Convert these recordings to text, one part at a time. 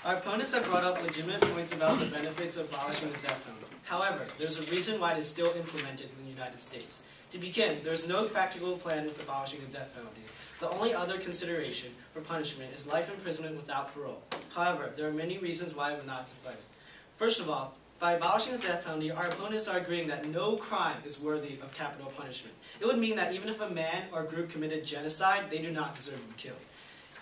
Our opponents have brought up legitimate points about the benefits of abolishing the death penalty. However, there's a reason why it is still implemented in the United States. To begin, there is no practical plan with abolishing the death penalty. The only other consideration for punishment is life imprisonment without parole. However, there are many reasons why it would not suffice. First of all, by abolishing the death penalty, our opponents are agreeing that no crime is worthy of capital punishment. It would mean that even if a man or group committed genocide, they do not deserve to be killed.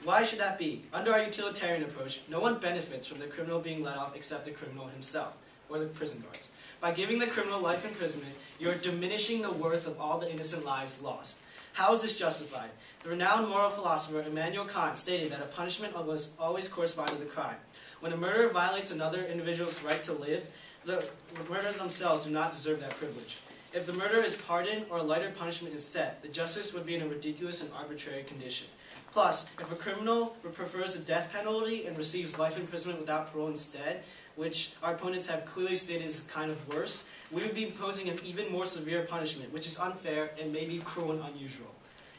Why should that be? Under our utilitarian approach, no one benefits from the criminal being let off except the criminal himself, or the prison guards. By giving the criminal life imprisonment, you are diminishing the worth of all the innocent lives lost. How is this justified? The renowned moral philosopher Immanuel Kant stated that a punishment must always correspond to the crime. When a murderer violates another individual's right to live, the murderer themselves do not deserve that privilege. If the murderer is pardoned or a lighter punishment is set, the justice would be in a ridiculous and arbitrary condition. Plus, if a criminal prefers the death penalty and receives life imprisonment without parole instead, which our opponents have clearly stated is kind of worse, we would be imposing an even more severe punishment, which is unfair and may be cruel and unusual.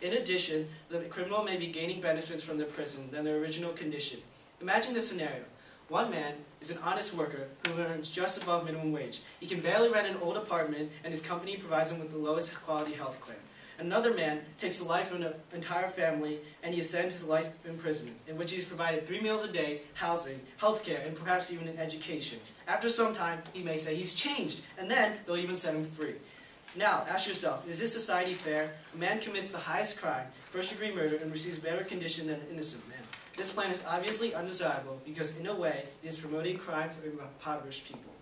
In addition, the criminal may be gaining benefits from the prison than their original condition. Imagine this scenario. One man is an honest worker who earns just above minimum wage. He can barely rent an old apartment, and his company provides him with the lowest quality health care. Another man takes the life of an entire family, and he ascends to life imprisonment, in which he is provided 3 meals a day, housing, health care, and perhaps even an education. After some time, he may say he's changed, and then they'll even set him free. Now, ask yourself, is this society fair? A man commits the highest crime, first-degree murder, and receives better condition than an innocent man. This plan is obviously undesirable because, in a way, it is promoting crime for impoverished people.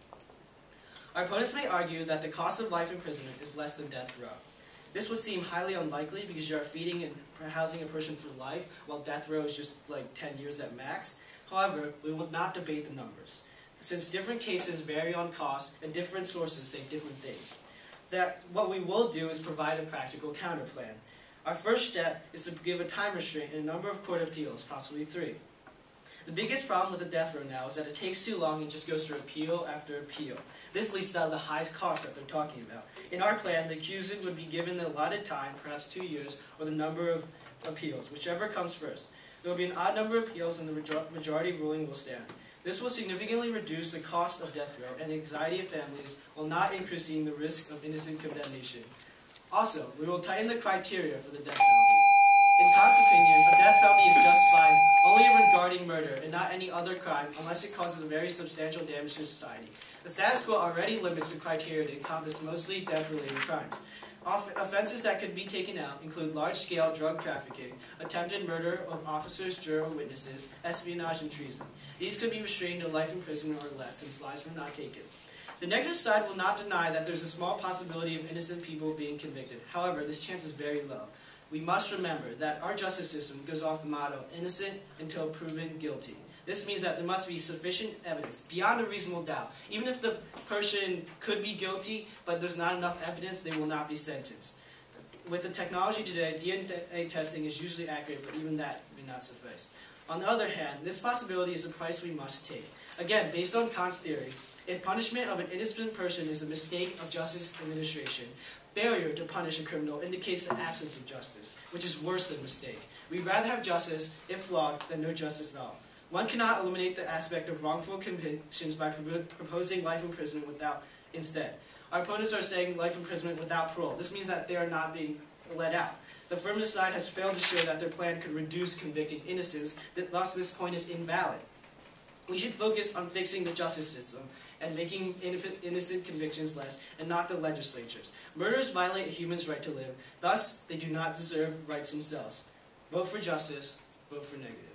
Our opponents may argue that the cost of life imprisonment is less than death row. This would seem highly unlikely because you are feeding and housing a person for life, while death row is just like 10 years at max. However, we will not debate the numbers, since different cases vary on cost and different sources say different things. What we will do is provide a practical counterplan. Our first step is to give a time restraint in a number of court appeals, possibly 3. The biggest problem with the death row now is that it takes too long and just goes through appeal after appeal. This leads to the highest cost that they're talking about. In our plan, the accused would be given the allotted time, perhaps 2 years, or the number of appeals, whichever comes first. There will be an odd number of appeals and the majority ruling will stand. This will significantly reduce the cost of death row and the anxiety of families while not increasing the risk of innocent condemnation. Also, we will tighten the criteria for the death penalty. In Kant's opinion, a death penalty is justified only regarding murder and not any other crime unless it causes a very substantial damage to society. The status quo already limits the criteria to encompass mostly death-related crimes. Offenses that could be taken out include large-scale drug trafficking, attempted murder of officers, jurors, or witnesses, espionage, and treason. These could be restrained to life imprisonment or less, since lives were not taken. The negative side will not deny that there's a small possibility of innocent people being convicted. However, this chance is very low. We must remember that our justice system goes off the motto, innocent until proven guilty. This means that there must be sufficient evidence, beyond a reasonable doubt. Even if the person could be guilty, but there's not enough evidence, they will not be sentenced. With the technology today, DNA testing is usually accurate, but even that may not suffice. On the other hand, this possibility is a price we must take. Again, based on Kant's theory, if punishment of an innocent person is a mistake of justice administration, failure to punish a criminal indicates the absence of justice, which is worse than mistake. We'd rather have justice, if flawed, than no justice at all. One cannot eliminate the aspect of wrongful convictions by proposing life imprisonment without instead. Our opponents are saying life imprisonment without parole. This means that they are not being let out. The affirmative side has failed to show that their plan could reduce convicting innocents, thus this point is invalid. We should focus on fixing the justice system and making innocent convictions less, and not the legislatures. Murderers violate a human's right to live, thus they do not deserve rights themselves. Vote for justice, vote for negative.